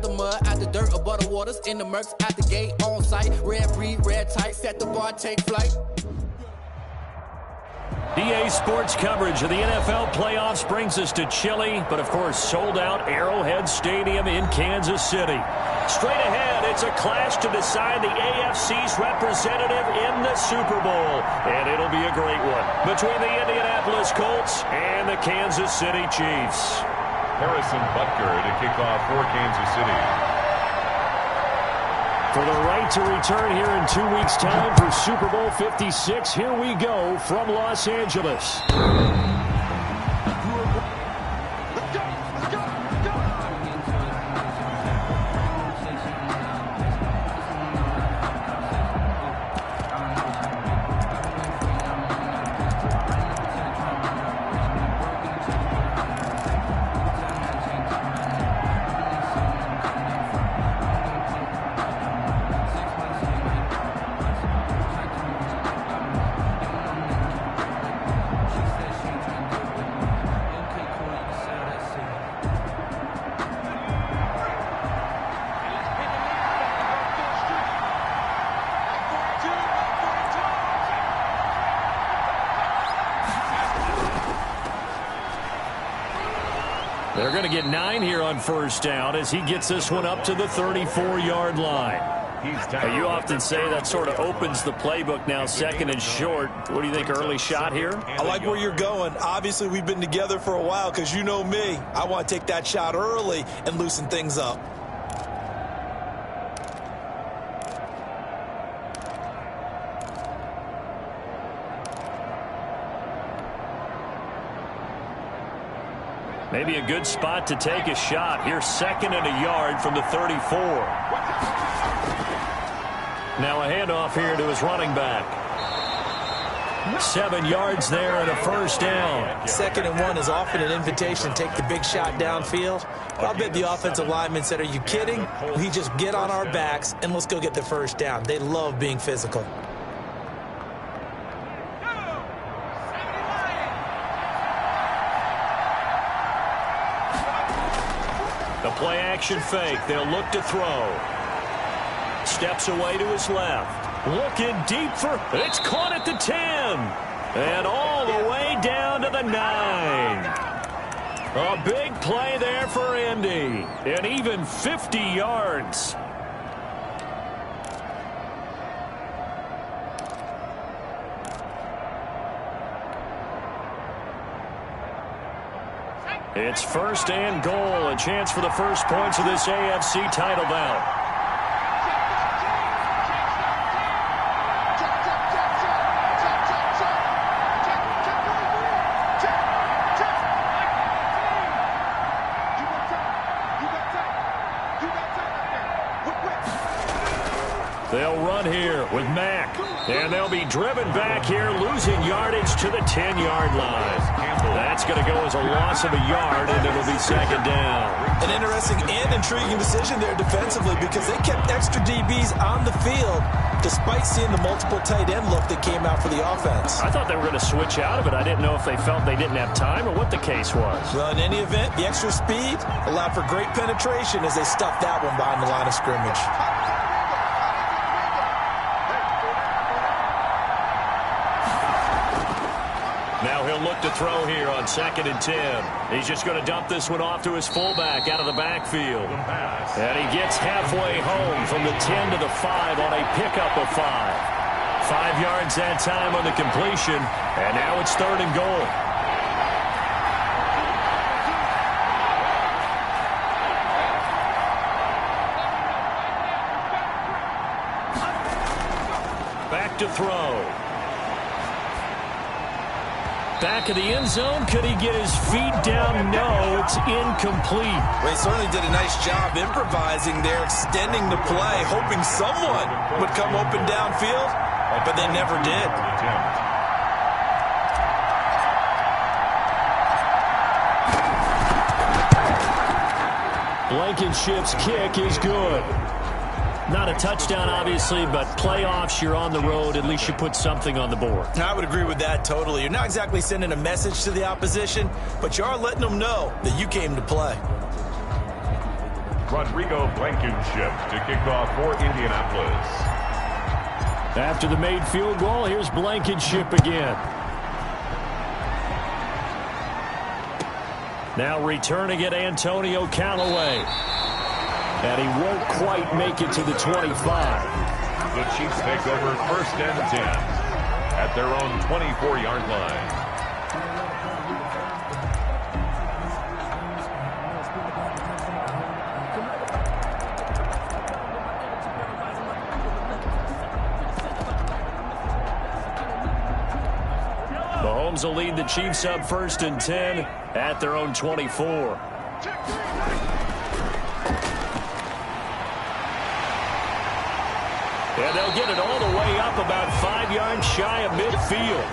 the mud, out the dirt, above the waters, in the murks, out the gate, on site, red free, red tight, set the bar, take flight. EA Sports coverage of the NFL playoffs brings us to chilly, but of course sold out Arrowhead Stadium in Kansas City. Straight ahead, it's a clash to decide the AFC's representative in the Super Bowl, and it'll be a great one between the Indianapolis Colts and the Kansas City Chiefs. Harrison Butker to kick off for Kansas City. For the right to return here in 2 weeks' time for Super Bowl 56, here we go from Los Angeles. They're going to get 9 here on first down as he gets this one up to the 34-yard line. You often say that sort of opens the playbook now, second and short. What do you think, early shot here? I like where you're going. Obviously, we've been together for a while because you know me. I want to take that shot early and loosen things up. Maybe a good spot to take a shot. Here's second and a yard from the 34. Now a handoff here to his running back. 7 yards there and a first down. 2nd and 1 is often an invitation to take the big shot downfield. But I'll bet the offensive lineman said, are you kidding? We just get on our backs and let's go get the first down. They love being physical. The play action fake. They'll look to throw. Steps away to his left. Looking deep for, it's caught at the 10. And all the way down to the 9. A big play there for Indy. And even 50 yards. It's first and goal. A chance for the first points of this AFC title bout. They'll run here with Mack. And they'll be driven back here, losing yardage to the 10-yard line. That's going to go as a loss of a yard, and it'll be second down. An interesting and intriguing decision there defensively because they kept extra DBs on the field despite seeing the multiple tight end look that came out for the offense. I thought they were going to switch out of it. I didn't know if they felt they didn't have time or what the case was. Well, in any event, the extra speed allowed for great penetration as they stuffed that one behind the line of scrimmage. Now he'll look to throw here on 2nd and 10. He's just going to dump this one off to his fullback out of the backfield. And he gets halfway home from the 10 to the 5 on a pickup of 5. 5 yards that time on the completion. And now it's 3rd and goal. Back to throw. Back of the end zone. Could he get his feet down? No, it's incomplete. Well, he certainly did a nice job improvising there, extending the play, hoping someone would come open downfield, but they never did. Blankenship's kick is good. Not a touchdown, obviously, but playoffs, you're on the road. At least you put something on the board. I would agree with that totally. You're not exactly sending a message to the opposition, but you are letting them know that you came to play. Blankenship to kick off for Indianapolis. After the made field goal, here's Blankenship again. Now returning it, Antonio Callaway. And he won't quite make it to the 25. The Chiefs take over 1st and 10 at their own 24-yard line. Mahomes will lead the Chiefs up 1st and 10 at their own 24. And they'll get it all the way up about 5 yards shy of midfield.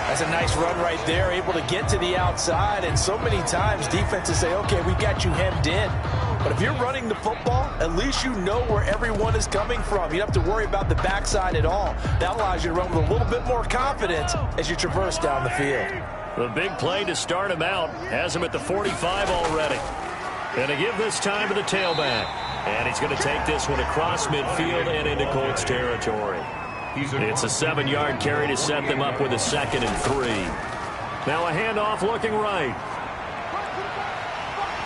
That's a nice run right there, able to get to the outside. And so many times defenses say, okay, we got you hemmed in. But if you're running the football, at least you know where everyone is coming from. You don't have to worry about the backside at all. That allows you to run with a little bit more confidence as you traverse down the field. The big play to start him out has him at the 45 already. And to give this time to the tailback. And he's going to take this one across midfield and into Colts territory. It's a 7-yard carry to set them up with a 2nd and 3. Now a handoff looking right.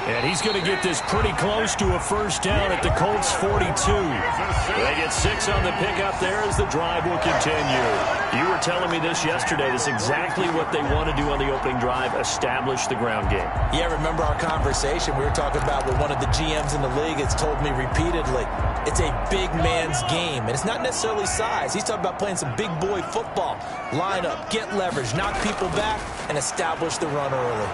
And he's going to get this pretty close to a 1st down at the Colts 42. They get 6 on the pickup there as the drive will continue. You were telling me this yesterday. This is exactly what they want to do on the opening drive, establish the ground game. Yeah, remember our conversation we were talking about with one of the GMs in the league has told me repeatedly, it's a big man's game. And it's not necessarily size. He's talking about playing some big boy football. Line up, get leverage, knock people back, and establish the run early.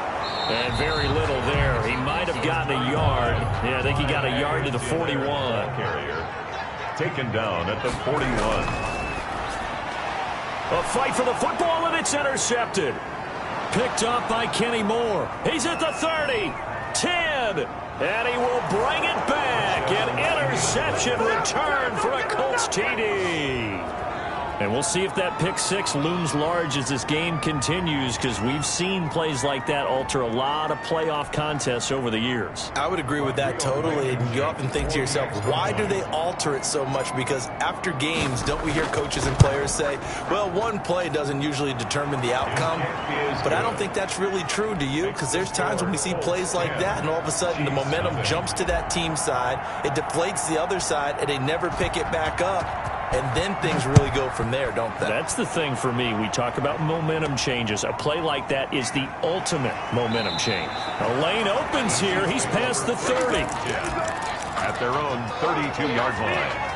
And very little there. He might have gotten a yard. Yeah, I think he got a yard to the 41. Carrier taken down at the 41. A fight for the football, and it's intercepted. Picked up by Kenny Moore. He's at the 30, 10, and he will bring it back. An interception return for a Colts TD. And we'll see if that pick 6 looms large as this game continues, because we've seen plays like that alter a lot of playoff contests over the years. I would agree with that totally. And you often think to yourself, why do they alter it so much? Because after games, don't we hear coaches and players say, well, one play doesn't usually determine the outcome. But I don't think that's really true, do you? Because there's times when we see plays like that, and all of a sudden the momentum jumps to that team side. It deflates the other side, and they never pick it back up. And then things really go from there, don't they? That's the thing for me. We talk about momentum changes. A play like that is the ultimate momentum change. A lane opens here. He's past the 30. At their own 32-yard line.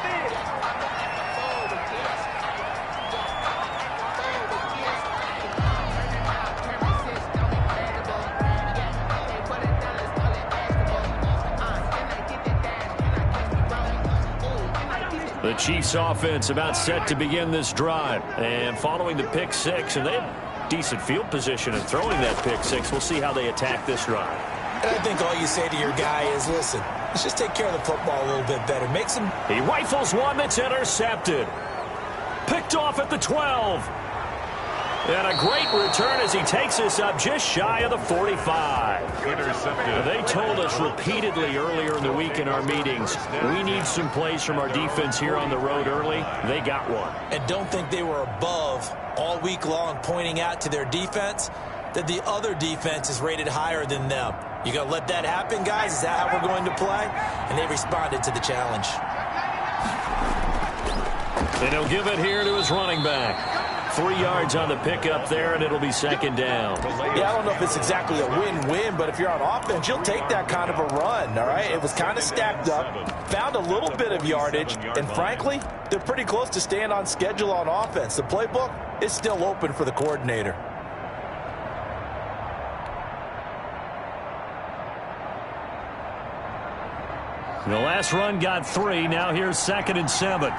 The Chiefs offense about set to begin this drive. And following the pick 6, and they have decent field position and throwing that pick 6. We'll see how they attack this drive. And I think all you say to your guy is, listen, let's just take care of the football a little bit better. Make some... He rifles one that's intercepted. Picked off at the 12. And a great return as he takes us up just shy of the 45. Intercepted. They told us repeatedly earlier in the week in our meetings, we need some plays from our defense here on the road early. They got one. And don't think they were above all week long pointing out to their defense that the other defense is rated higher than them. You going to let that happen, guys? Is that how we're going to play? And they responded to the challenge. And he'll give it here to his running back. 3 yards on the pickup there, and it'll be 2nd down. Yeah, I don't know if it's exactly a win-win, but if you're on offense, you'll take that kind of a run, all right? It was kind of stacked up, found a little bit of yardage, and frankly, they're pretty close to staying on schedule on offense. The playbook is still open for the coordinator. The last run got 3. Now here's 2nd and 7.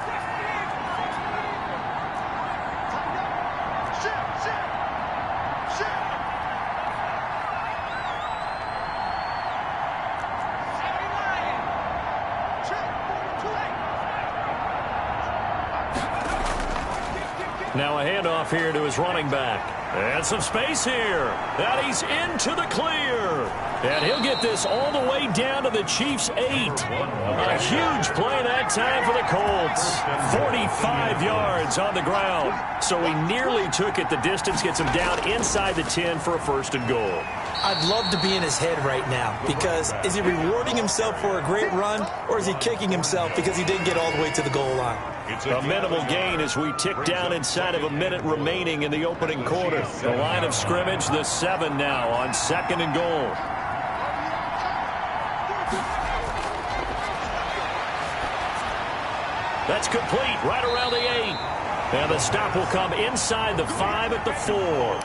Now a handoff here to his running back. And some space here. And he's into the clear. And he'll get this all the way down to the Chiefs' 8. A huge play that time for the Colts. 45 yards on the ground. So he nearly took it the distance, gets him down inside the 10 for a 1st and goal. I'd love to be in his head right now, because is he rewarding himself for a great run, or is he kicking himself because he didn't get all the way to the goal line? A minimal gain as we tick down inside of a minute remaining in the opening quarter. The line of scrimmage, the 7 now on 2nd and goal. That's complete right around the 8. And the stop will come inside the 5 at the 4.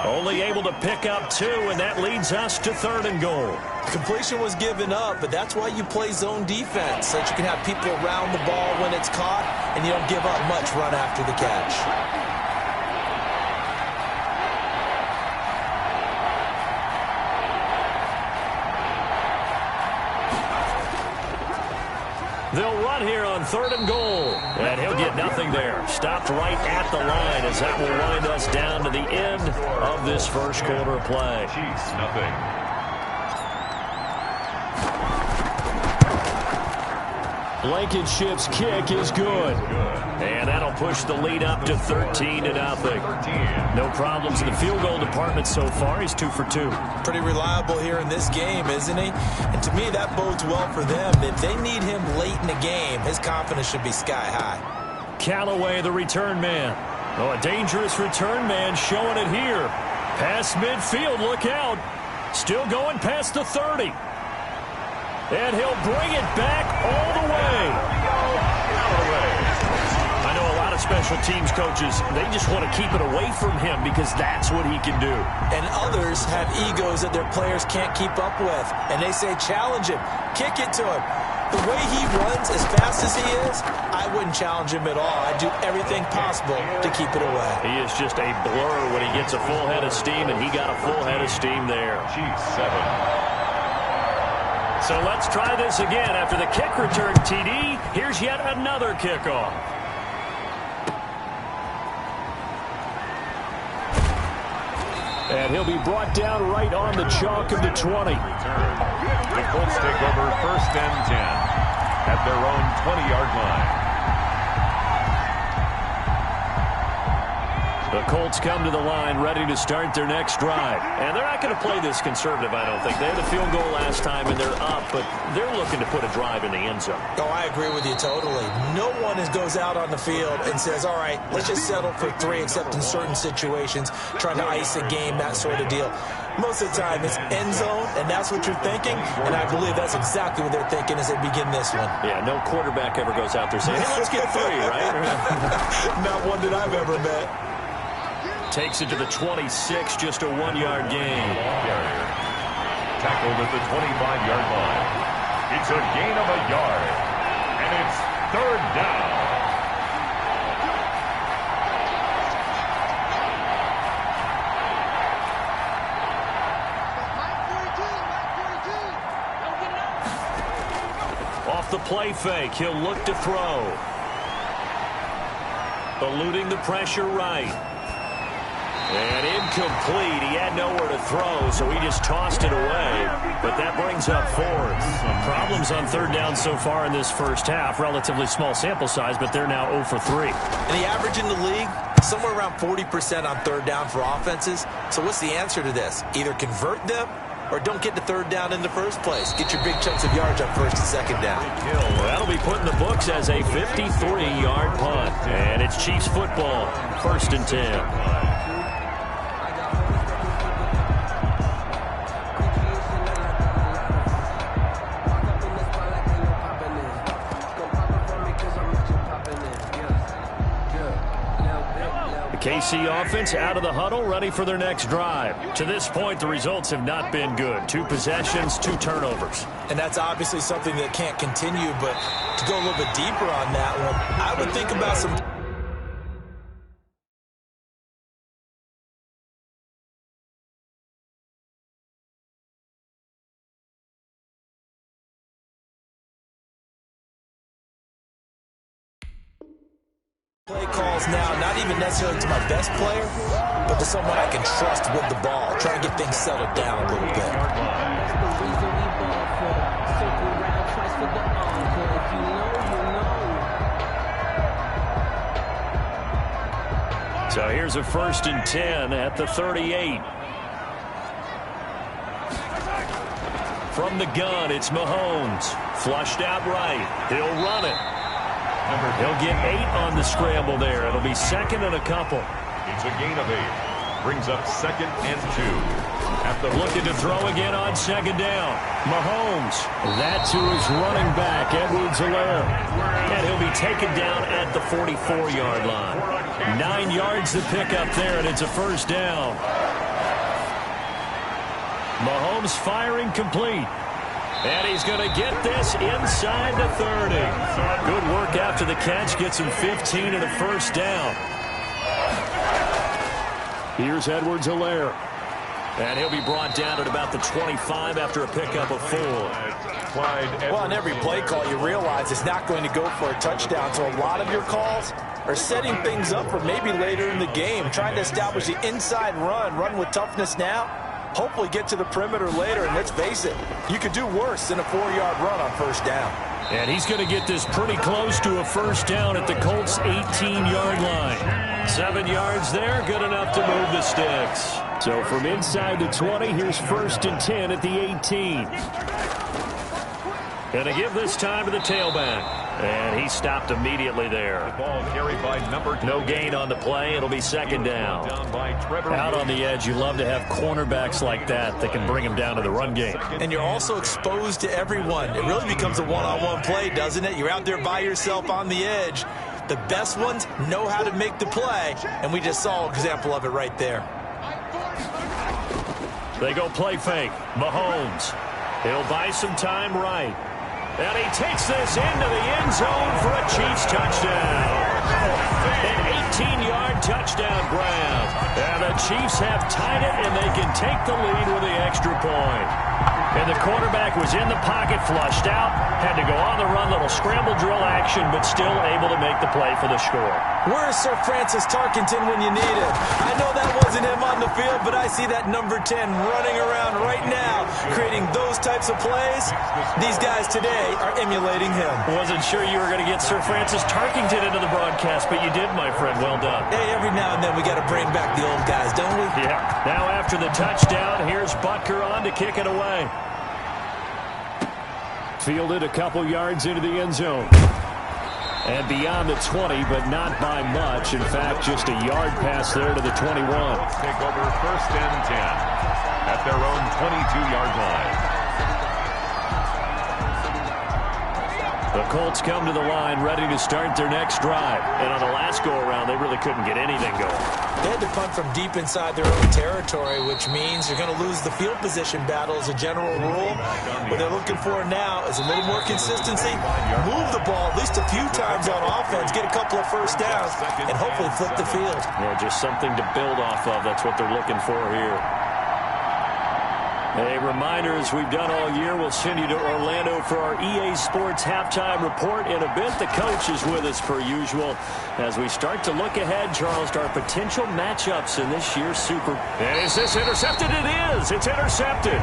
Only able to pick up 2, and that leads us to 3rd and goal. Completion was given up, but that's why you play zone defense, so that you can have people around the ball when it's caught, and you don't give up much run after the catch. They'll run here on 3rd and goal. And he'll get nothing there. Stopped right at the line as that will wind us down to the end of this first quarter play. Chiefs, nothing. Blankenship's kick is good. And that'll push the lead up to 13-0. No problems in the field goal department so far. He's 2 for 2. Pretty reliable here in this game, isn't he? And to me, that bodes well for them. If they need him late in the game, his confidence should be sky high. Callaway, the return man. Oh, a dangerous return man showing it here. Past midfield, look out. Still going past the 30. And he'll bring it back all the way. I know a lot of special teams coaches, they just want to keep it away from him because that's what he can do. And others have egos that their players can't keep up with. And they say, challenge him, kick it to him. The way he runs as fast as he is, I wouldn't challenge him at all. I'd do everything possible to keep it away. He is just a blur when he gets a full head of steam, and he got a full head of steam there. Chiefs 7. So let's try this again. After the kick return TD, here's yet another kickoff. And he'll be brought down right on the chalk of the 20. The Colts take over 1st and 10 at their own 20-yard line. The Colts come to the line ready to start their next drive. And they're not going to play this conservative, I don't think. They had a field goal last time, and they're up, but they're looking to put a drive in the end zone. Oh, I agree with you totally. No one goes out on the field and says, all right, let's just settle for 3, except in certain situations, trying to ice a game, that sort of deal. Most of the time, it's end zone, and that's what you're thinking, and I believe that's exactly what they're thinking as they begin this one. Yeah, no quarterback ever goes out there saying, hey, let's get 3, right? Not one that I've ever met. Takes it to the 26, just a 1-yard gain. Tackled at the 25-yard line. It's a gain of a yard, and it's 3rd down. Off the play fake, he'll look to throw. Eluding the pressure right. And incomplete. He had nowhere to throw, so he just tossed it away. But that brings up 4th. Problems on 3rd down so far in this first half. Relatively small sample size, but they're now 0 for 3. And the average in the league, somewhere around 40% on 3rd down for offenses. So what's the answer to this? Either convert them or don't get to 3rd down in the first place. Get your big chunks of yards on 1st and 2nd down. Well, that'll be put in the books as a 53-yard punt. And it's Chiefs football, 1st and 10. KC offense out of the huddle, ready for their next drive. To this point, the results have not been good. 2 possessions, 2 turnovers. And that's obviously something that can't continue, but to go a little bit deeper on that one, I would think about some... play calls now, not even necessarily to my best player, but to someone I can trust with the ball. Try and get things settled down a little bit. reason we ball for. Circle round twice for the encore. If you know, you know. So here's a 1st and 10 at the 38. From the gun, it's Mahomes. Flushed out right. He'll run it. He'll get 8 on the scramble there. It'll be 2nd and a couple. It's a gain of 8. Brings up 2nd and 2. Looking to throw again on 2nd down. Mahomes. That's who is running back, Edwards-Helaire. And he'll be taken down at the 44-yard line. 9 yards to pick up there, and it's a 1st down. Mahomes firing complete. And he's going to get this inside the 30. Good work after the catch. Gets him 15 and a 1st down. Here's Edwards-Helaire. And he'll be brought down at about the 25 after a pickup of 4. Well, on every play call, you realize it's not going to go for a touchdown. So a lot of your calls are setting things up for maybe later in the game, trying to establish the inside run with toughness now. Hopefully get to the perimeter later, and let's face it, you could do worse than a 4-yard run on 1st down. And he's going to get this pretty close to a 1st down at the Colts' 18-yard line. 7 yards there, good enough to move the sticks. So from inside the 20, here's 1st and 10 at the 18. Going to give this time to the tailback. And he stopped immediately there. The ball carried by number 2. No gain on the play. It'll be 2nd down. Out on the edge, you love to have cornerbacks like that can bring him down to the run game. And you're also exposed to everyone. It really becomes a one-on-one play, doesn't it? You're out there by yourself on the edge. The best ones know how to make the play, and we just saw an example of it right there. They go play fake. Mahomes. He'll buy some time right. And he takes this into the end zone for a Chiefs touchdown. An 18-yard touchdown grab. And the Chiefs have tied it, and they can take the lead with the extra point. And the quarterback was in the pocket, flushed out, had to go on the run, little scramble drill action, but still able to make the play for the score. Where's Sir Francis Tarkenton when you need him? I know that wasn't him on the field, but I see that number 10 running around right now, creating those types of plays. These guys today are emulating him. Wasn't sure you were going to get Sir Francis Tarkenton into the broadcast, but you did, my friend. Well done. Hey, every now and then we got to bring back the old guys, don't we? Yeah. Now after the touchdown, here's Butker on to kick it away. Fielded a couple yards into the end zone. And beyond the 20, but not by much. In fact, just a yard pass there to the 21. Take over 1st and 10 at their own 22-yard line. The Colts come to the line ready to start their next drive. And on the last go-around, they really couldn't get anything going. They had to punt from deep inside their own territory, which means you're going to lose the field position battle as a general rule. What they're looking for now is a little more consistency, move the ball at least a few times on offense, get a couple of 1st downs, and hopefully flip the field. Yeah, just something to build off of. That's what they're looking for here. A reminder, as we've done all year, we'll send you to Orlando for our EA Sports halftime report in a bit. The coach is with us per usual as we start to look ahead, Charles, to our potential matchups in this year's Super. And is this intercepted? It is. It's intercepted.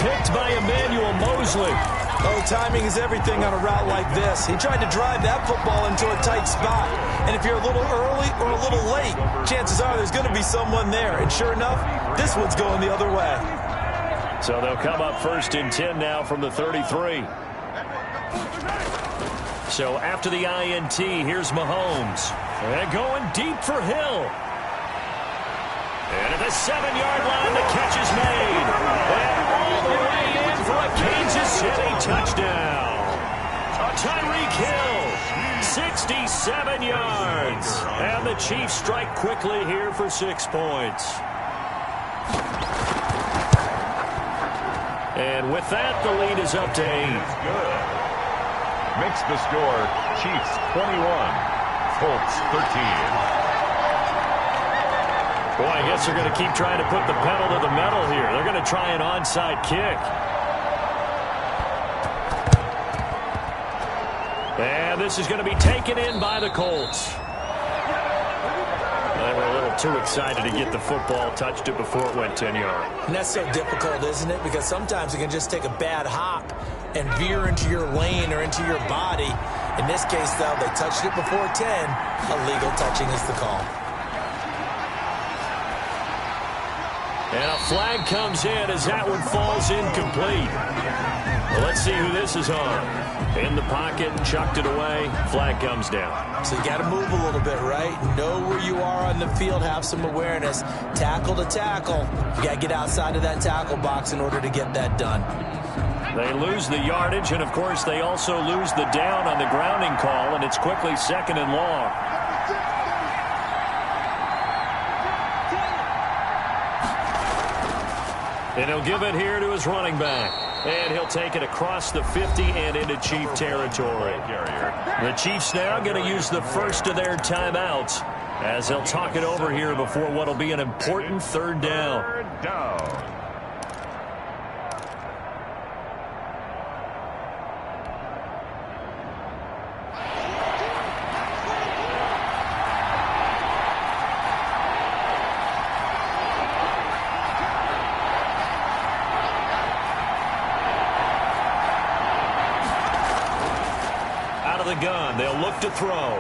Picked by Emmanuel Mosley. Oh, timing is everything on a route like this. He tried to drive that football into a tight spot. And if you're a little early or a little late, chances are there's going to be someone there. And sure enough, this one's going the other way. So they'll come up 1st and 10 now from the 33. So after the INT, here's Mahomes. And going deep for Hill. And at the 7-yard line, the catch is made. And all the way in for a Kansas City touchdown. Tyreek Hill, 67 yards. And the Chiefs strike quickly here for 6 points. And with that, the lead is up to 8. Good. Makes the score Chiefs 21, Colts 13. Boy, I guess they're going to keep trying to put the pedal to the metal here. They're going to try an onside kick. And this is going to be taken in by the Colts. They were a little too excited to get the football, touched it before it went 10 yards. And that's so difficult, isn't it? Because sometimes it can just take a bad hop and veer into your lane or into your body. In this case, though, they touched it before 10. Illegal touching is the call. And a flag comes in as that one falls incomplete. Well, let's see who this is on. In the pocket, chucked it away, flag comes down. So you got to move a little bit, right? Know where you are on the field, have some awareness. Tackle to tackle. You got to get outside of that tackle box in order to get that done. They lose the yardage, and of course they also lose the down on the grounding call, and it's quickly 2nd and long. And he'll give it here to his running back. And he'll take it across the 50 and into Chief territory. The Chiefs now going to use the first of their timeouts as they'll talk it over here before what will be an important 3rd down. Third down. The gun. They'll look to throw.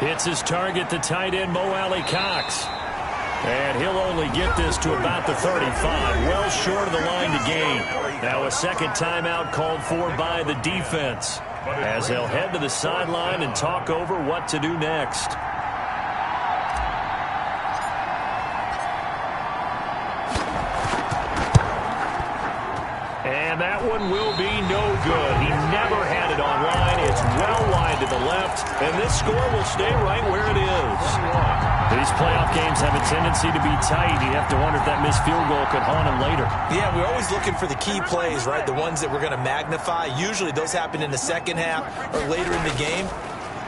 Hits his target, the tight end, Mo Alley Cox. And he'll only get this to about the 35, well short of the line to gain. Now a second timeout called for by the defense as they'll head to the sideline and talk over what to do next. And that one will be no good. He never had it online. It's well wide to the left, and this score will stay right where it is. These playoff games have a tendency to be tight. You have to wonder if that missed field goal could haunt him later. Yeah, we're always looking for the key plays, right? The ones that we're going to magnify. Usually those happen in the second half or later in the game.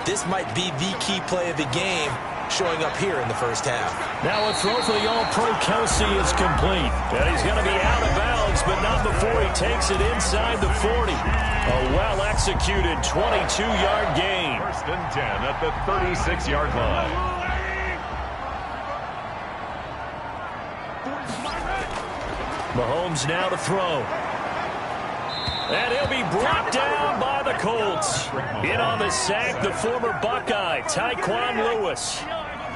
This might be the key play of the game showing up here in the first half. Now a throw for the All-Pro Kelsey is complete. And he's going to be out of bounds, but not before he takes it inside the 40. A well-executed 22-yard gain. 1st and 10 at the 36-yard line. Mahomes now to throw. And he'll be brought down by the Colts. In on the sack, the former Buckeye, Tyquan Lewis.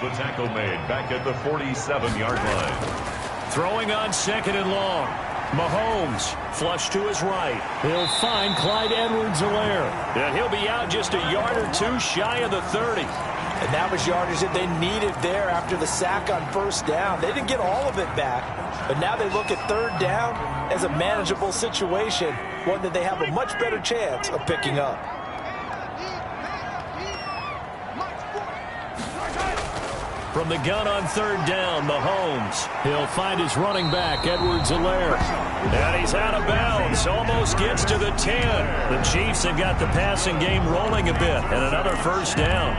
The tackle made back at the 47-yard line. Throwing on 2nd and long. Mahomes flush to his right. He'll find Clyde Edwards-Helaire. And he'll be out just a yard or two shy of the 30. And that was yardage that they needed there after the sack on 1st down. They didn't get all of it back, but now they look at 3rd down as a manageable situation, one that they have a much better chance of picking up. From the gun on 3rd down, Mahomes. He'll find his running back, Edwards-Helaire. And he's out of bounds. Almost gets to the 10. The Chiefs have got the passing game rolling a bit. And another 1st down.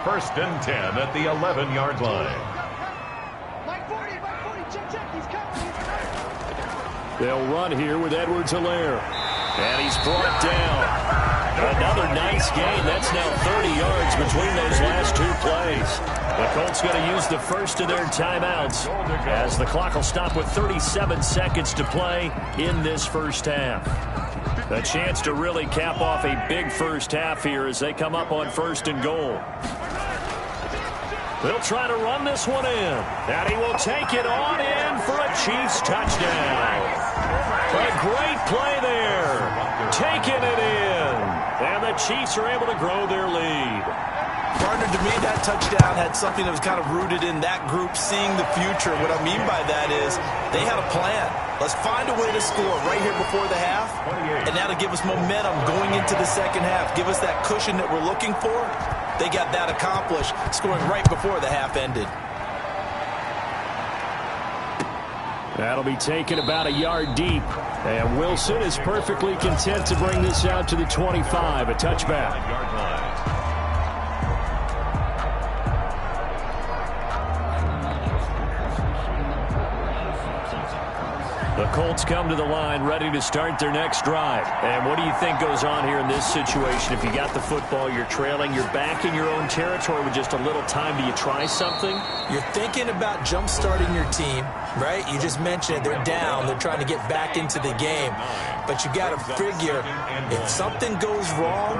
1st and 10 at the 11-yard line. They'll run here with Edwards-Helaire. And he's brought down. Another nice gain. That's now 30 yards between those last 2 plays. The Colts going to use the first of their timeouts as the clock will stop with 37 seconds to play in this first half. A chance to really cap off a big first half here as they come up on 1st and goal. They'll try to run this one in. And he will take it on in for a Chiefs touchdown. A great play there. Taking it in. And the Chiefs are able to grow their lead. Partner, to me, that touchdown had something that was kind of rooted in that group seeing the future. What I mean by that is they had a plan. Let's find a way to score right here before the half. And that'll give us momentum going into the second half. Give us that cushion that we're looking for. They got that accomplished, scoring right before the half ended. That'll be taken about a yard deep. And Wilson is perfectly content to bring this out to the 25, a touchback. The Colts come to the line ready to start their next drive. And what do you think goes on here in this situation? If you got the football, you're trailing, you're back in your own territory with just a little time. Do you try something? You're thinking about jump-starting your team, right? You just mentioned it. They're down. They're trying to get back into the game. But you got to figure if something goes wrong,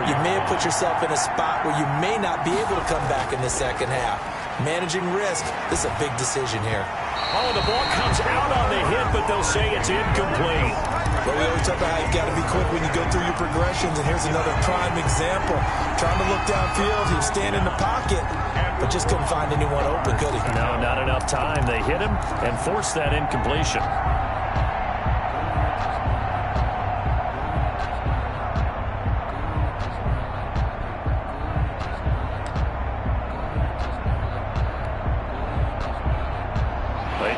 you may have put yourself in a spot where you may not be able to come back in the second half. Managing risk, this is a big decision here. Oh, the ball comes out on the hit, but they'll say it's incomplete. But we always talk about how you've got to be quick when you go through your progressions, and here's another prime example. Trying to look downfield, he was standing in the pocket, but just couldn't find anyone open, could he? No, not enough time. They hit him and forced that incompletion.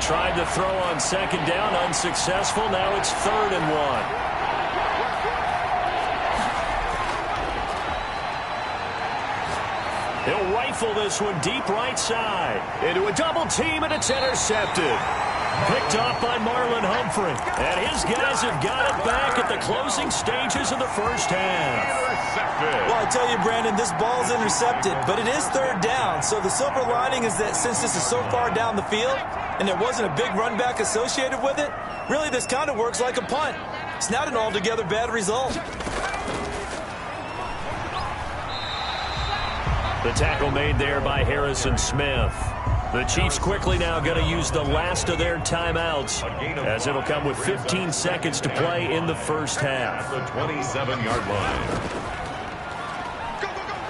Tried to throw on second down, unsuccessful. Now it's 3rd and 1. He'll rifle this one deep right side. Into a double team, and it's intercepted. Picked off by Marlon Humphrey. And his guys have got it back at the closing stages of the first half. Well, I tell you, Brandon, this ball's intercepted, but it is 3rd down. So the silver lining is that since this is so far down the field and there wasn't a big run back associated with it, really this kind of works like a punt. It's not an altogether bad result. The tackle made there by Harrison Smith. The Chiefs quickly now going to use the last of their timeouts, as it'll come with 15 seconds to play in the first half. The 27-yard line.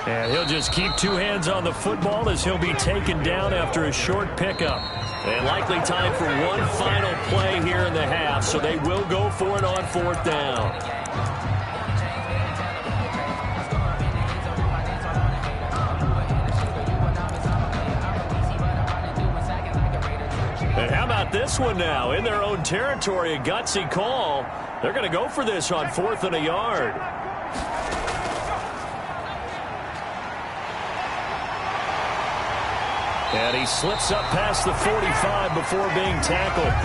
And he'll just keep 2 hands on the football as he'll be taken down after a short pickup. And likely time for one final play here in the half, so they will go for it on 4th down. And how about this one now? In their own territory, a gutsy call. They're going to go for this on 4th and a yard. And he slips up past the 45 before being tackled.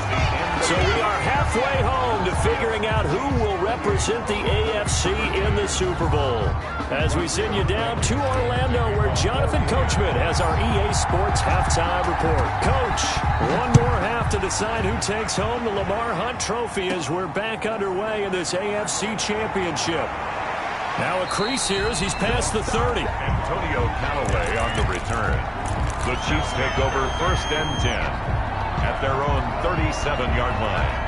So we are halfway home to figuring out who will represent the AFC in the Super Bowl. As we send you down to Orlando, where Jonathan Coachman has our EA Sports halftime report. Coach, one more half to decide who takes home the Lamar Hunt Trophy as we're back underway in this AFC Championship. Now a crease here as he's past the 30. Antonio Callaway on the return. The Chiefs take over 1st and 10 at their own 37-yard line.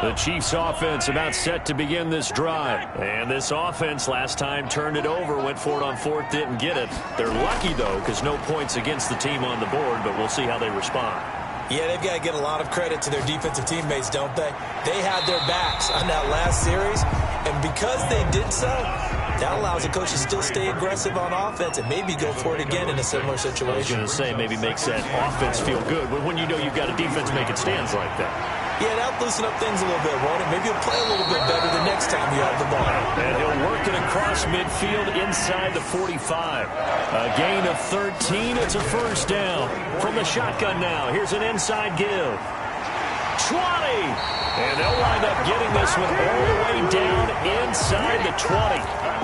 The Chiefs offense about set to begin this drive. And this offense last time turned it over, went for it on 4th, didn't get it. They're lucky, though, because no points against the team on the board, but we'll see how they respond. Yeah, they've got to get a lot of credit to their defensive teammates, don't they? They had their backs on that last series, and because they did so, that allows the coach to still stay aggressive on offense and maybe go for it again in a similar situation. I was going to say, maybe makes that offense feel good, but when you know you've got a defense making stands like that. Yeah, that'll loosen up things a little bit, won't it? Maybe you'll play a little bit better the next time you have the ball. And he'll work it across midfield inside the 45. A gain of 13. It's a 1st down. From the shotgun now, here's an inside give. 20! And they'll wind up getting this one all the way down inside the 20.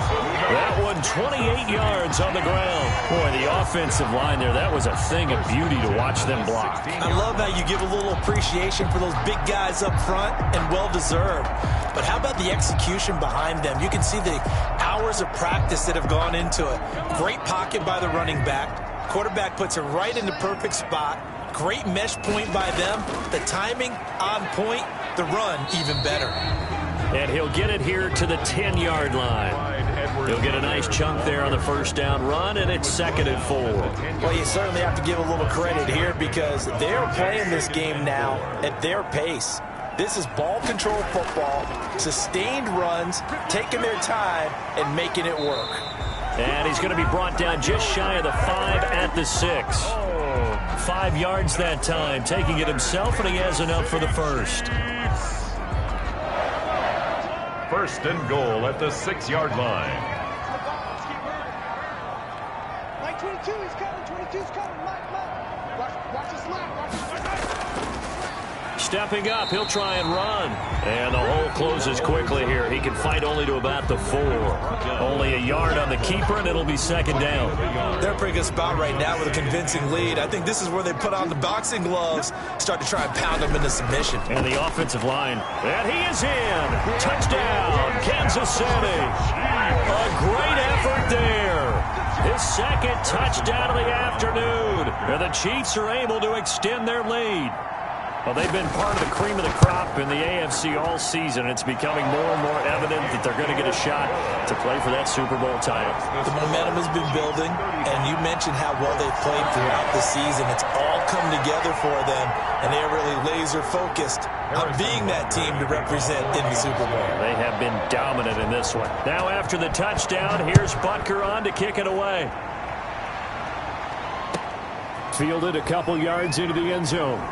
That one 28 yards on the ground. Boy, the offensive line there, that was a thing of beauty to watch them block. I love how you give a little appreciation for those big guys up front, and well-deserved. But how about the execution behind them? You can see the hours of practice that have gone into it. Great pocket by the running back. Quarterback puts it right in the perfect spot. Great mesh point by them. The timing on point. The run even better. And he'll get it here to the 10-yard line. He'll get a nice chunk there on the 1st down run, and it's 2nd and 4. Well, you certainly have to give a little credit here because they're playing this game now at their pace. This is ball control football, sustained runs, taking their time, and making it work. And he's going to be brought down just shy of the 5 at the 6. 5 yards that time, taking it himself, and he has enough for the 1st. first and goal at the 6-yard line. Mike 22, he's coming. 22's coming. Mike. Watch his left. Stepping up, he'll try and run. And the hole closes quickly here. He can fight only to about the 4. Only a yard on the keeper, and it'll be second down. They're in a pretty good spot right now with a convincing lead. I think this is where they put on the boxing gloves, start to try and pound them into submission. And the offensive line. And he is in. Touchdown, Kansas City. A great effort there. His second touchdown of the afternoon. And the Chiefs are able to extend their lead. Well, they've been part of the cream of the crop in the AFC all season. It's becoming more and more evident that they're going to get a shot to play for that Super Bowl title. The momentum has been building, and you mentioned how well they've played throughout the season. It's all come together for them, and they're really laser-focused on being that team to represent in the Super Bowl. They have been dominant in this one. Now after the touchdown, here's Butker on to kick it away. Fielded a couple yards into the end zone.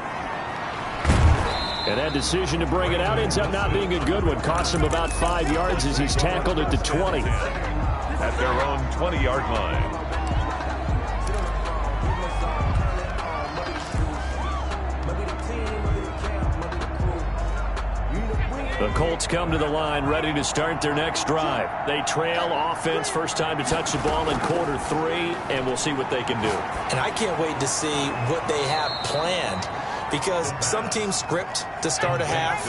And that decision to bring it out ends up not being a good one. Costs him about 5 yards as he's tackled at the 20. At their own 20-yard line. The Colts come to the line ready to start their next drive. They trail offense, first time to touch the ball in quarter 3, and we'll see what they can do. And I can't wait to see what they have planned, because some teams script to start a half.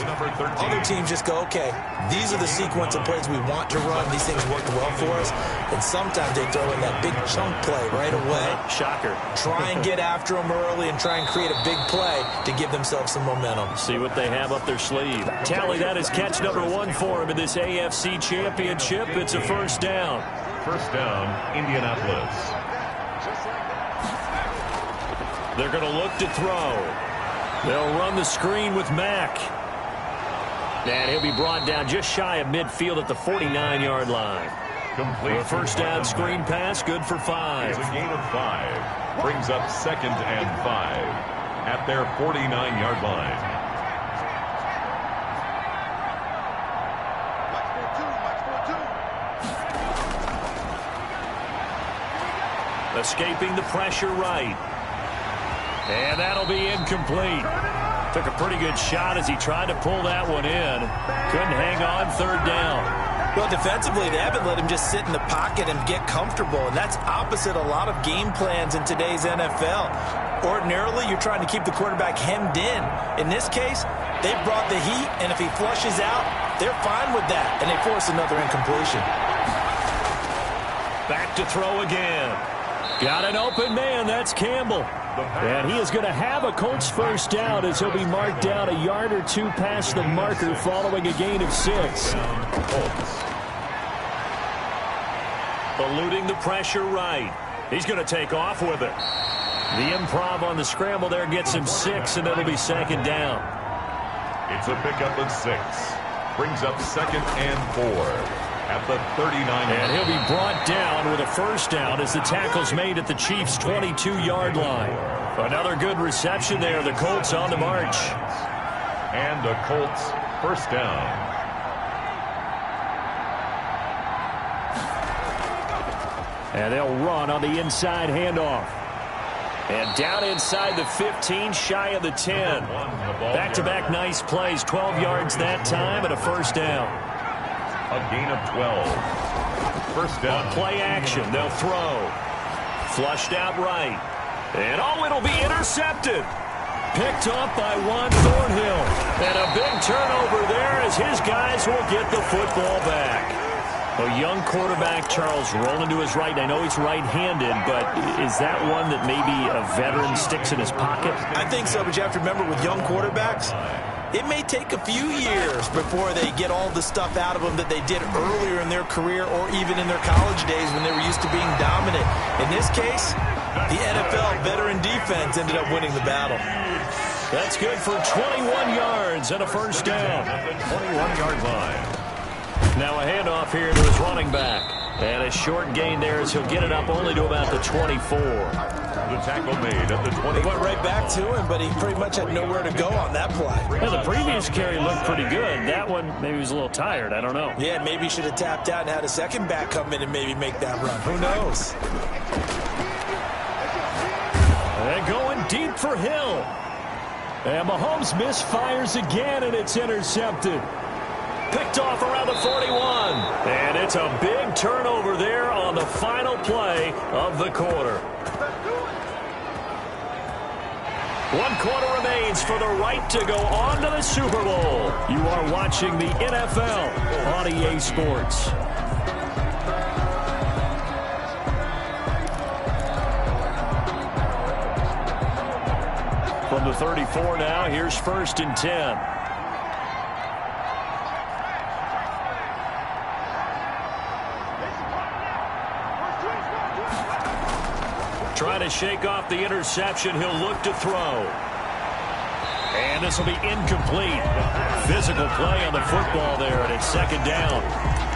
Other teams just go, okay, these are the sequence of plays we want to run. These things worked well for us. And sometimes they throw in that big chunk play right away. Shocker. Try and get after them early and try and create a big play to give themselves some momentum. See what they have up their sleeve. Tally, that is catch number 1 for him in this AFC Championship. It's a first down. First down, Indianapolis. They're going to look to throw. They'll run the screen with Mack. And he'll be brought down just shy of midfield at the 49-yard line. Complete. A first down screen pass, good for 5. It's a gain of 5. Brings up 2nd and 5 at their 49-yard line. Escaping the pressure right. And that'll be incomplete. Took a pretty good shot as he tried to pull that one in. Couldn't hang on, third down. Well, defensively, they haven't let him just sit in the pocket and get comfortable, and that's opposite a lot of game plans in today's NFL. Ordinarily, you're trying to keep the quarterback hemmed in. In this case, they brought the heat, and if he flushes out, they're fine with that, and they force another incompletion. Back to throw again. Got an open man, that's Campbell. And he is going to have a Colts first down as he'll be marked down a yard or 2 past the marker following a gain of 6. Eluding the pressure right. He's going to take off with it. The improv on the scramble there gets him 6, and it'll be second down. It's a pickup of 6. Brings up 2nd and 4 at the 39. And he'll be brought down with a first down as the tackle's made at the Chiefs' 22-yard line. Another good reception there. The Colts on the march. And a Colts first down. And they'll run on the inside handoff. And down inside the 15, shy of the 10. Back-to-back nice plays. 12 yards that time and a first down. A gain of 12. First down. On play action, they'll throw. Flushed out right. And it'll be intercepted. Picked up by Juan Thornhill. And a big turnover there as his guys will get the football back. A young quarterback, Charles, rolling to his right. I know he's right-handed, but is that one that maybe a veteran sticks in his pocket? I think so, but you have to remember with young quarterbacks, it may take a few years before they get all the stuff out of them that they did earlier in their career or even in their college days when they were used to being dominant. In this case, the NFL veteran defense ended up winning the battle. That's good for 21 yards and a first down. At the 21-yard line. Now a handoff here to his running back. And a short gain there as he'll get it up only to about the 24. The tackle made at the 20. They went right back to him, but he pretty much had nowhere to go on that play. Well, the previous carry looked pretty good. That one, maybe he was a little tired. I don't know. Yeah, maybe he should have tapped out and had a second back come in and maybe make that run. Who knows? And going deep for Hill. And Mahomes misfires again, and it's intercepted. Picked off around the 41. And it's a big turnover there on the final play of the quarter. 1 quarter remains for the right to go on to the Super Bowl. You are watching the NFL on EA Sports. From the 34 now, here's 1st and 10. Trying to shake off the interception. He'll look to throw. And this will be incomplete. Physical play on the football there, and it's 2nd down.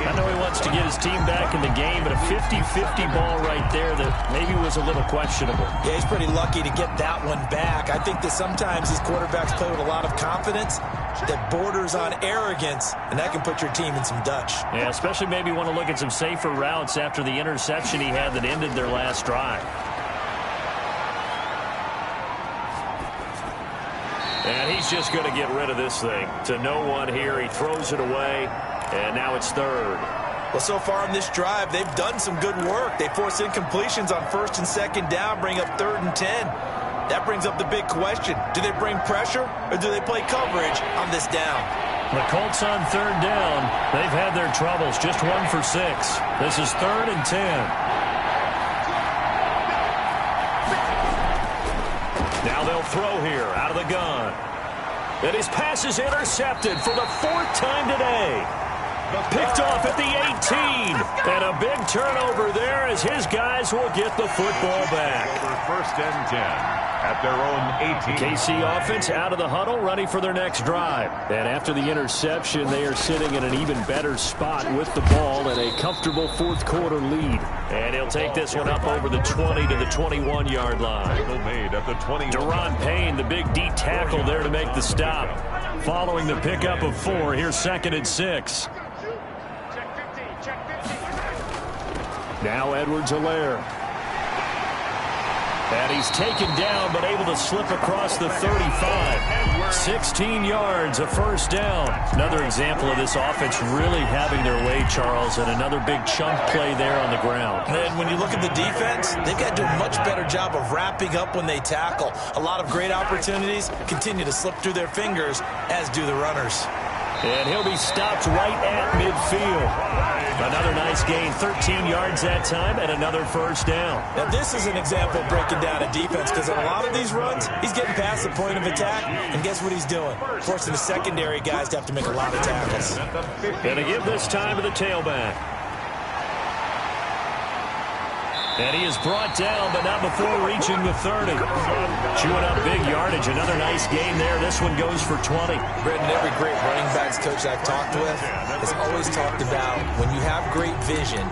I know he wants to get his team back in the game, but a 50-50 ball right there that maybe was a little questionable. Yeah, he's pretty lucky to get that one back. I think that sometimes these quarterbacks play with a lot of confidence that borders on arrogance, and that can put your team in some Dutch. Yeah, especially maybe want to look at some safer routes after the interception he had that ended their last drive. And he's just going to get rid of this thing. To no one here. He throws it away, and now it's 3rd. Well, so far on this drive, they've done some good work. They force incompletions on 1st and 2nd down, bring up 3rd and 10. That brings up the big question. Do they bring pressure, or do they play coverage on this down? The Colts on 3rd down. They've had their troubles. Just 1 for 6. This is 3rd and 10. Now they'll throw here out of the gun. And his pass is intercepted for the 4th time today. Picked off at the 18. And a big turnover there as his guys will get the football back. Over 1st and 10 at their own 18. KC offense out of the huddle, ready for their next drive. And after the interception, they are sitting in an even better spot with the ball and a comfortable 4th quarter lead. And he'll take this one up over the 20 to the 21-yard line. Made at the 20. Deron Payne, the big D tackle there to make the stop. Following the pickup of 4, here's 2nd and 6. Now Edwards-Helaire. And he's taken down, but able to slip across the 35. 16 yards, a 1st down. Another example of this offense really having their way, Charles, and another big chunk play there on the ground. And when you look at the defense, they've got to do a much better job of wrapping up when they tackle. A lot of great opportunities continue to slip through their fingers, as do the runners. And he'll be stopped right at midfield. Another nice gain, 13 yards that time, and another 1st down. Now, this is an example of breaking down a defense, because in a lot of these runs, he's getting past the point of attack, and guess what he's doing? Forcing the secondary guys to have to make a lot of tackles. Going to give this time to the tailback. And he is brought down, but not before reaching the 30. Chewing up big yardage. Another nice gain there. This one goes for 20. Brendan, every great running backs coach I've talked with has always talked about when you have great vision,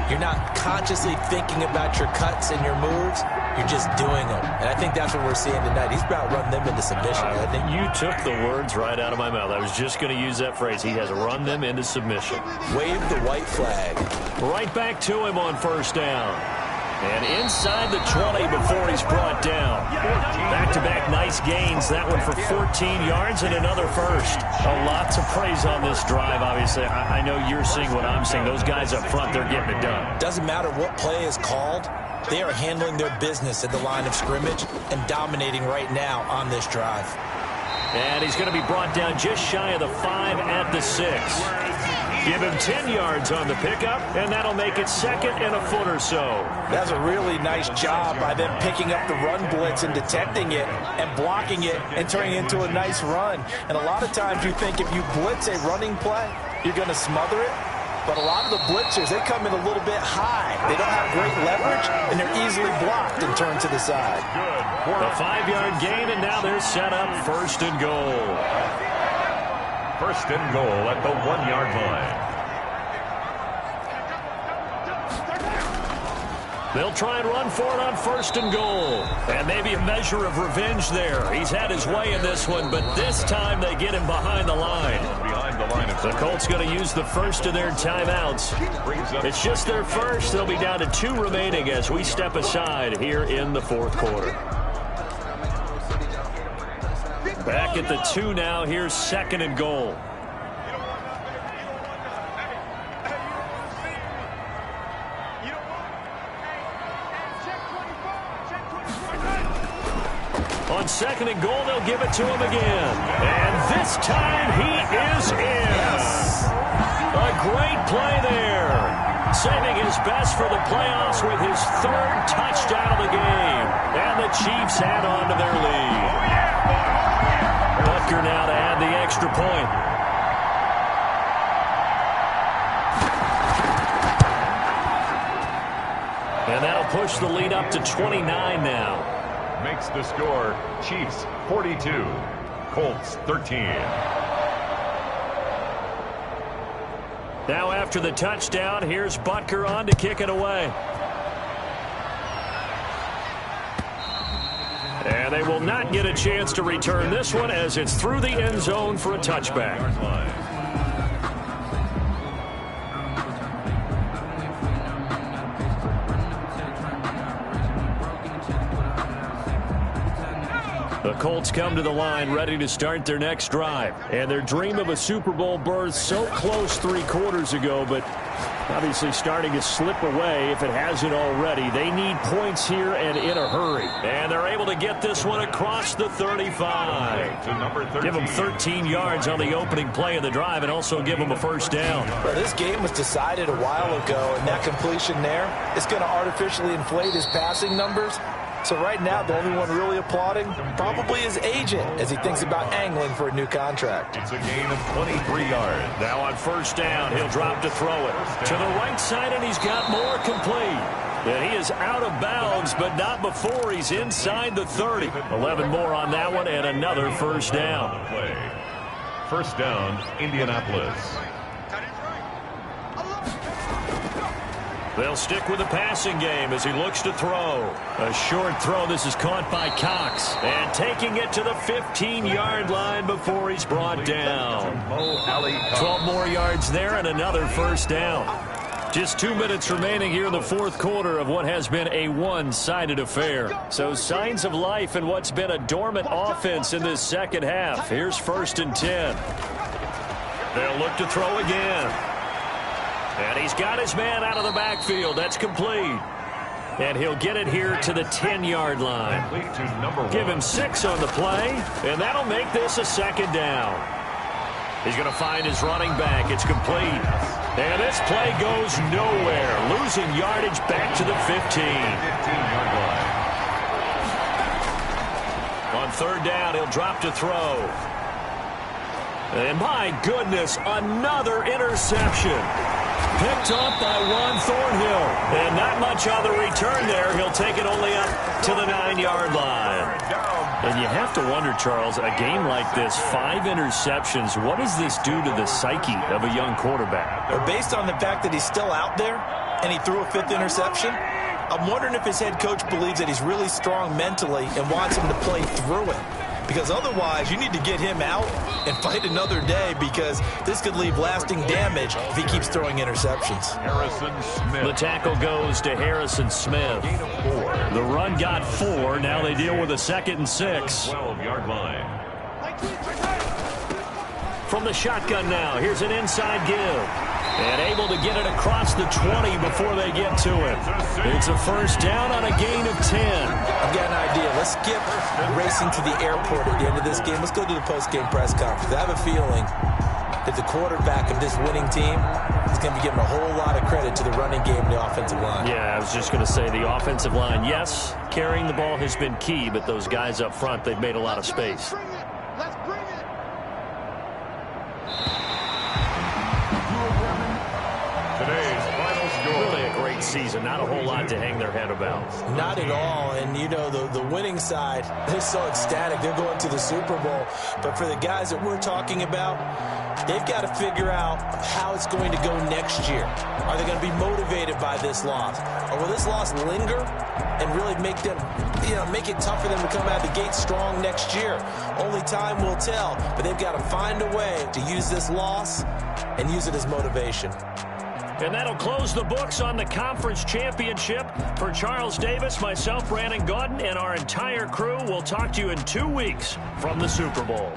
you're not consciously thinking about your cuts and your moves. You're just doing them. And I think that's what we're seeing tonight. He's about run them into submission. I think you took the words right out of my mouth. I was just going to use that phrase. He has run them into submission. Wave the white flag. Right back to him on 1st down. And inside the 20 before he's brought down. Back-to-back nice gains. That one for 14 yards and another 1st. A lot to praise on this drive, obviously. I know you're seeing what I'm seeing. Those guys up front, they're getting it done. Doesn't matter what play is called. They are handling their business at the line of scrimmage and dominating right now on this drive. And he's going to be brought down just shy of the 5 at the 6. Give him 10 yards on the pickup, and that'll make it 2nd and a foot or so. That's a really nice job by them picking up the run blitz and detecting it and blocking it and turning it into a nice run. And a lot of times you think if you blitz a running play, you're going to smother it. But a lot of the blitzers, they come in a little bit high. They don't have great leverage, and they're easily blocked and turned to the side. A 5-yard gain, and now they're set up 1st and goal. 1st and goal at the 1-yard line. They'll try and run for it on 1st and goal. And maybe a measure of revenge there. He's had his way in this one, but this time they get him behind the line. The Colts going to use the first of their timeouts. It's just their first. They'll be down to 2 remaining as we step aside here in the 4th quarter. Back at the 2 now. Here's 2nd and goal. On 2nd and goal, they'll give it to him again. And this time he is in. A great play there. Saving his best for the playoffs with his 3rd touchdown of the game. And the Chiefs add on to their lead. Butker now to add the extra point. And that'll push the lead up to 29 now. Makes the score Chiefs 42, Colts 13. Now after the touchdown, here's Butker on to kick it away. And they will not get a chance to return this one as it's through the end zone for a touchback. The Colts come to the line ready to start their next drive. And their dream of a Super Bowl berth so close 3 quarters ago, but obviously starting to slip away if it hasn't already. They need points here and in a hurry. And they're able to get this one across the 35. Give them 13 yards on the opening play of the drive and also give them a 1st down. Well, this game was decided a while ago, and that completion there is going to artificially inflate his passing numbers. So right now, the only one really applauding probably his agent as he thinks about angling for a new contract. It's a gain of 23 yards. Now on 1st down, he'll drop to throw it. To the right side, and he's got more complete. And he is out of bounds, but not before he's inside the 30. 11 more on that one, and another 1st down. 1st down, Indianapolis. They'll stick with the passing game as he looks to throw. A short throw. This is caught by Cox. And taking it to the 15-yard line before he's brought down. 12 more yards there and another 1st down. Just 2 minutes remaining here in the 4th quarter of what has been a one-sided affair. So signs of life in what's been a dormant offense in this 2nd half. Here's 1st and 10. They'll look to throw again. And he's got his man out of the backfield. That's complete. And he'll get it here to the 10-yard line. Give him 6 on the play, and that'll make this a 2nd down. He's going to find his running back. It's complete. And this play goes nowhere. Losing yardage back to the 15. On 3rd down, he'll drop to throw. And my goodness, another interception. Picked up by Juan Thornhill. And not much on the return there. He'll take it only up to the 9-yard line. And you have to wonder, Charles, a game like this, 5 interceptions, what does this do to the psyche of a young quarterback? Well, based on the fact that he's still out there and he threw a 5th interception, I'm wondering if his head coach believes that he's really strong mentally and wants him to play through it. Because otherwise, you need to get him out and fight another day because this could leave lasting damage if he keeps throwing interceptions. Harrison Smith. The tackle goes to Harrison Smith. The run got 4. Now they deal with a 2nd and 6. 12-yard line. From the shotgun now, here's an inside give. And able to get it across the 20 before they get to it. It's a 1st down on a gain of 10. I've got an idea. Let's skip racing to the airport at the end of this game. Let's go to the post-game press conference. I have a feeling that the quarterback of this winning team is going to be giving a whole lot of credit to the running game and the offensive line. Yeah, I was just going to say the offensive line, yes, carrying the ball has been key, but those guys up front, they've made a lot of space. Let's bring it. Today's final score. Really a great season. Not a whole lot to hang their head about. Not at all. And, you know, the winning side, they're so ecstatic. They're going to the Super Bowl. But for the guys that we're talking about, They've got to figure out how it's going to go next year. Are they going to be motivated by this loss? Or will this loss linger and really make them, make it tough for them to come out of the gate strong next year? Only time will tell, but they've got to find a way to use this loss and use it as motivation. And that'll close the books on the conference championship. For Charles Davis, myself, Brandon Gaudin, and our entire crew, we'll talk to you in 2 weeks from the Super Bowl.